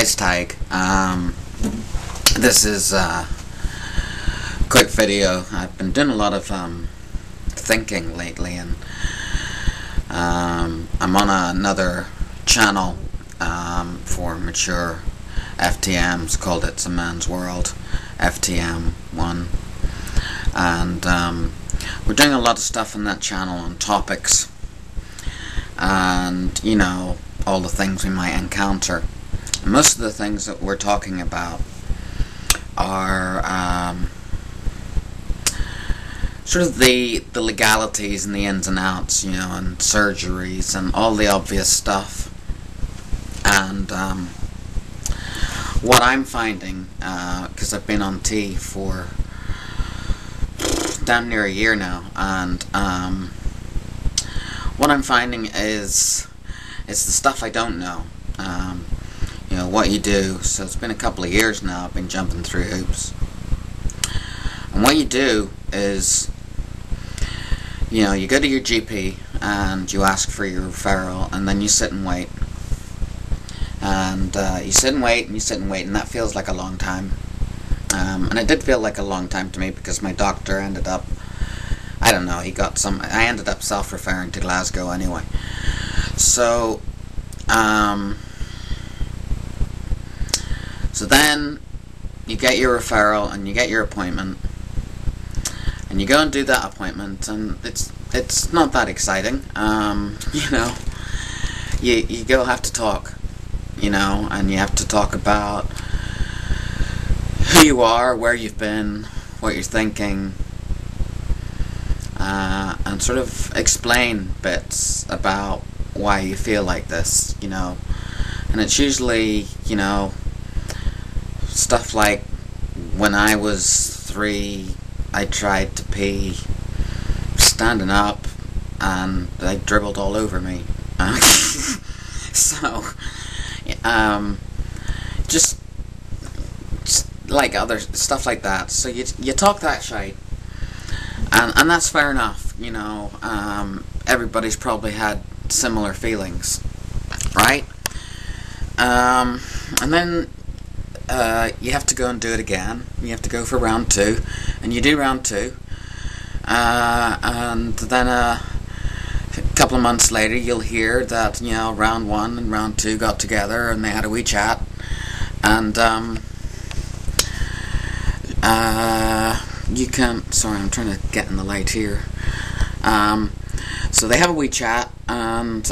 Hi, it's Tig. This is a quick video. I've been doing a lot of thinking lately, and I'm on another channel for mature FTMs called It's a Man's World, FTM1, and we're doing a lot of stuff on that channel on topics and, you know, all the things we might encounter. And most of the things that we're talking about are sort of the legalities and the ins and outs, you know, and surgeries and all the obvious stuff. And what I'm finding, because I've been on T for damn near a year now, and what I'm finding is the stuff I don't know. You know, what you do. So it's been a couple of years now I've been jumping through hoops. And what you do is, you know, you go to your GP and you ask for your referral, and then you sit and wait. And you sit and wait and you sit and wait, and that feels like a long time. And it did feel like a long time to me because my doctor ended up, I don't know, I ended up self-referring to Glasgow anyway. So, so then you get your referral and you get your appointment, and you go and do that appointment, and it's not that exciting. You know, you go have to talk, you know, and you have to talk about who you are, where you've been, what you're thinking, and sort of explain bits about why you feel like this, you know. And it's usually, you know, stuff like when I was 3, I tried to pee standing up and they dribbled all over me. So, just like other stuff like that. So you talk that shite, and that's fair enough, you know. Everybody's probably had similar feelings, right? And then you have to go and do it again. You have to go for round 2, and you do round 2, and then a couple of months later you'll hear that, you know, round 1 and round 2 got together and they had a wee chat, and you can, sorry, I'm trying to get in the light here. So they have a wee chat, and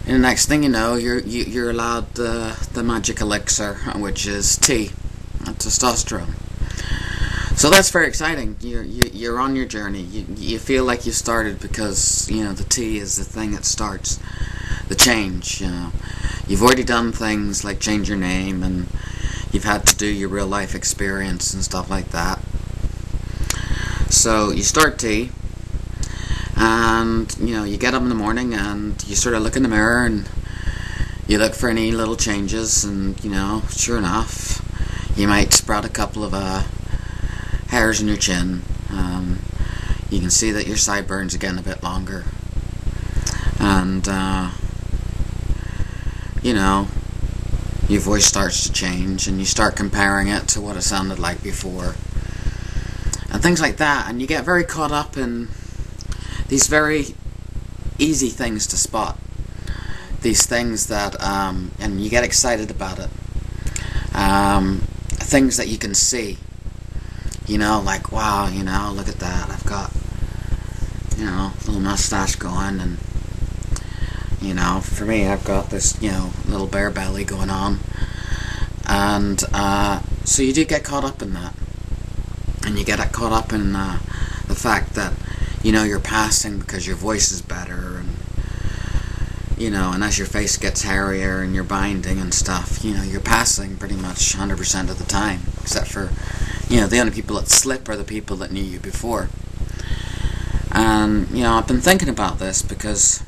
the next thing you know, you're allowed the magic elixir, which is T, testosterone. So that's very exciting. You're on your journey. You feel like you started because, you know, the T is the thing that starts the change. You know, you've already done things like change your name, and you've had to do your real life experience and stuff like that. So you start T, and, you know, you get up in the morning and you sort of look in the mirror and you look for any little changes, and, you know, sure enough, you might sprout a couple of hairs in your chin. You can see that your sideburns are getting a bit longer, and you know, your voice starts to change, and you start comparing it to what it sounded like before, and things like that. And you get very caught up in these very easy things to spot, these things that, and you get excited about it, things that you can see, you know, like, wow, you know, look at that, I've got, you know, a little mustache going, and, you know, for me, I've got this, you know, little bear belly going on, and so you do get caught up in that, and you get caught up in the fact that, you know, you're passing because your voice is better, and, you know, and as your face gets hairier and you're binding and stuff, you know, you're passing pretty much 100% of the time, except for, you know, the only people that slip are the people that knew you before. And, you know, I've been thinking about this because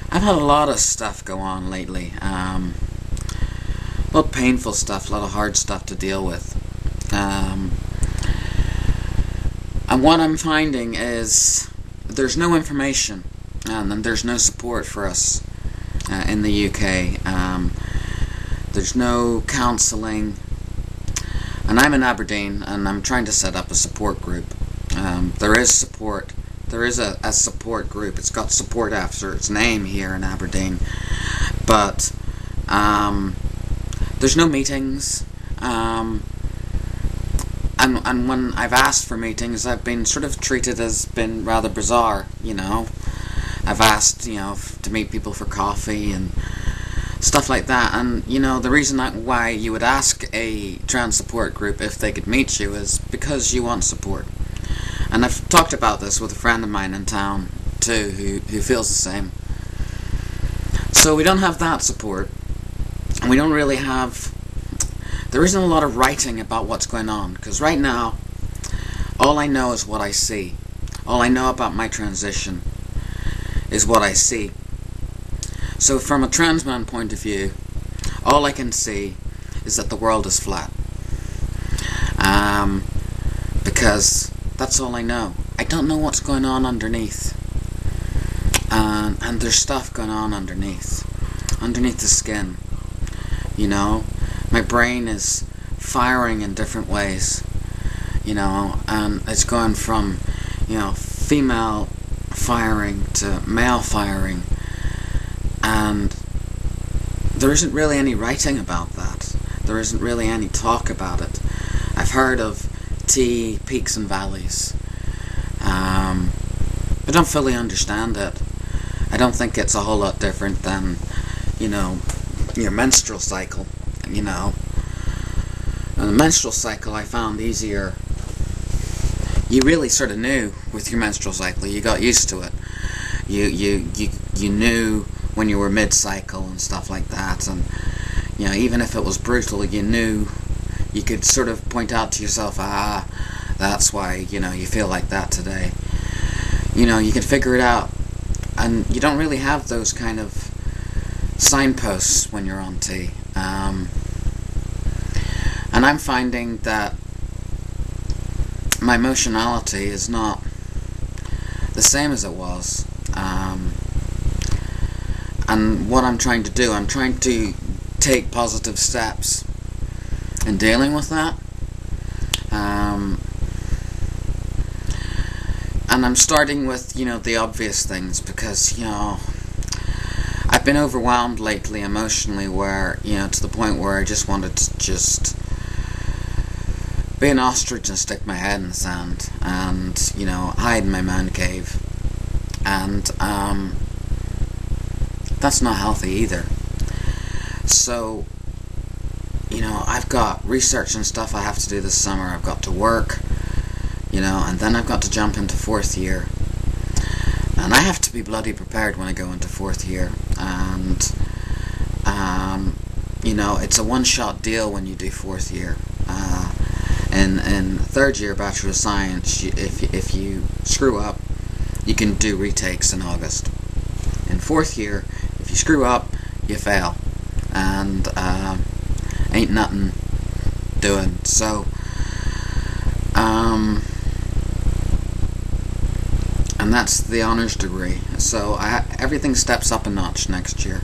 I've had a lot of stuff go on lately. A lot of painful stuff, a lot of hard stuff to deal with. And what I'm finding is there's no information, and then there's no support for us in the UK. There's no counselling, and I'm in Aberdeen, and I'm trying to set up a support group. There is support. There is a support group. It's got support after its name here in Aberdeen, but there's no meetings. And when I've asked for meetings, I've been sort of treated as been rather bizarre, you know. I've asked, you know, to meet people for coffee and stuff like that. And, you know, the reason why you would ask a trans support group if they could meet you is because you want support. And I've talked about this with a friend of mine in town, too, who feels the same. So we don't have that support. And we don't really have... There isn't a lot of writing about what's going on, because right now, all I know is what I see. All I know about my transition is what I see. So from a trans man point of view, all I can see is that the world is flat. Because that's all I know. I don't know what's going on underneath. And there's stuff going on underneath the skin, you know. My brain is firing in different ways, you know, and it's going from, you know, female firing to male firing, and there isn't really any writing about that. There isn't really any talk about it. I've heard of T peaks and valleys. I don't fully understand it. I don't think it's a whole lot different than, you know, your menstrual cycle. You know, and the menstrual cycle I found easier. You really sort of knew with your menstrual cycle. You got used to it. You knew when you were mid-cycle and stuff like that. And you know, even if it was brutal, you knew. You could sort of point out to yourself, that's why, you know, you feel like that today. You know, you can figure it out, and you don't really have those kind of signposts when you're on T. And I'm finding that my emotionality is not the same as it was. And what I'm trying to do, I'm trying to take positive steps in dealing with that. And I'm starting with, you know, the obvious things, because, you know, I've been overwhelmed lately emotionally, where, you know, to the point where I just wanted to just be an ostrich and stick my head in the sand and, you know, hide in my man cave. And that's not healthy either. So, you know, I've got research and stuff I have to do this summer. I've got to work, you know, and then I've got to jump into 4th year. And I have to be bloody prepared when I go into 4th year. And, you know, it's a one-shot deal when you do 4th year. In 3rd year Bachelor of Science, if you screw up, you can do retakes in August. In 4th year, if you screw up, you fail. And ain't nothing doing. So, and that's the honours degree. So everything steps up a notch next year.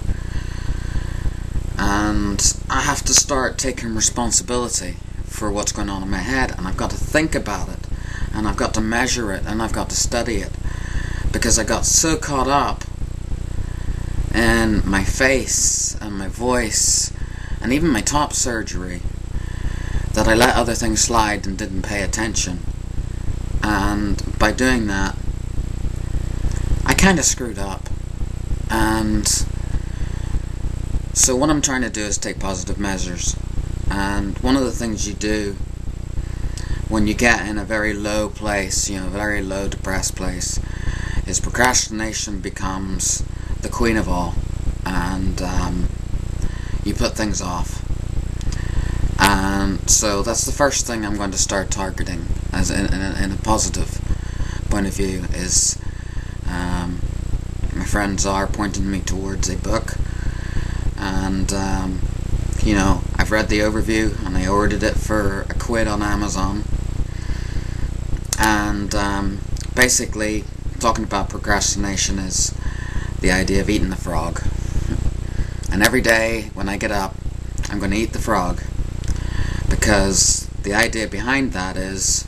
And I have to start taking responsibility for what's going on in my head, and I've got to think about it, and I've got to measure it, and I've got to study it, because I got so caught up in my face and my voice and even my top surgery that I let other things slide and didn't pay attention. And by doing that, I kind of screwed up. And so what I'm trying to do is take positive measures. And one of the things you do when you get in a very low place, you know, a very low depressed place, is procrastination becomes the queen of all. And you put things off. And so that's the first thing I'm going to start targeting, as in a positive point of view, is my friends are pointing me towards a book. And you know, I've read the overview and I ordered it for £1 on Amazon. And basically, talking about procrastination is the idea of eating the frog. And every day when I get up, I'm going to eat the frog, because the idea behind that is,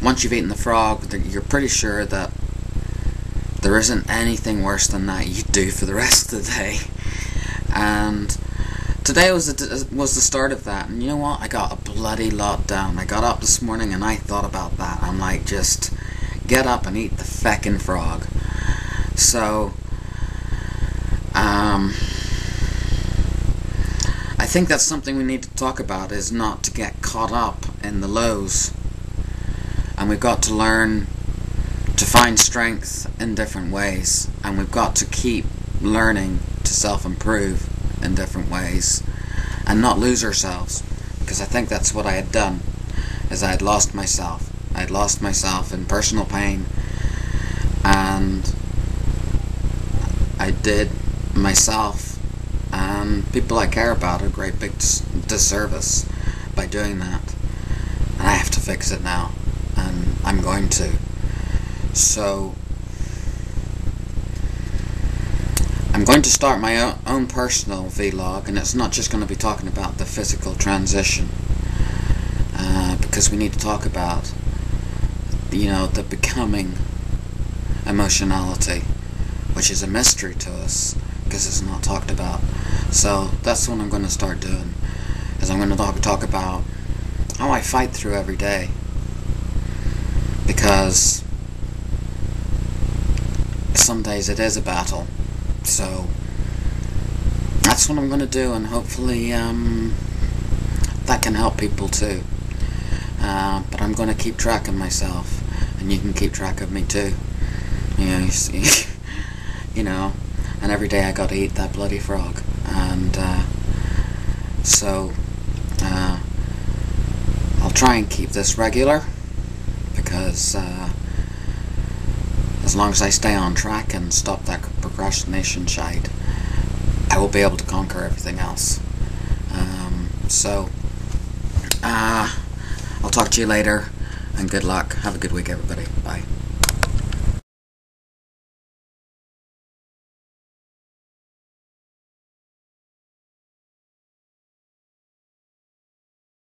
once you've eaten the frog, you're pretty sure that there isn't anything worse than that you do for the rest of the day. And today was the start of that. And you know what? I got a bloody lot done. I got up this morning and I thought about that. I'm like, just get up and eat the feckin' frog. So, I think that's something we need to talk about, is not to get caught up in the lows. And we've got to learn to find strength in different ways, and we've got to keep learning to self-improve in different ways and not lose ourselves, because I think that's what I had done, is I had lost myself. I had lost myself in personal pain, and I did myself and people I care about a great big disservice by doing that, and I have to fix it now, and I'm going to. So I'm going to start my own personal vlog, and it's not just going to be talking about the physical transition, because we need to talk about, the becoming emotionality, which is a mystery to us because it's not talked about. So that's what I'm going to start doing, is I'm going to talk about how I fight through every day, because some days it is a battle. So that's what I'm going to do, and hopefully that can help people too. But I'm going to keep track of myself, and you can keep track of me too. You see, and every day I got to eat that bloody frog, and so I'll try and keep this regular, because as long as I stay on track and stop that procrastination shite, I will be able to conquer everything else. So I'll talk to you later, and good luck. Have a good week, everybody. Bye.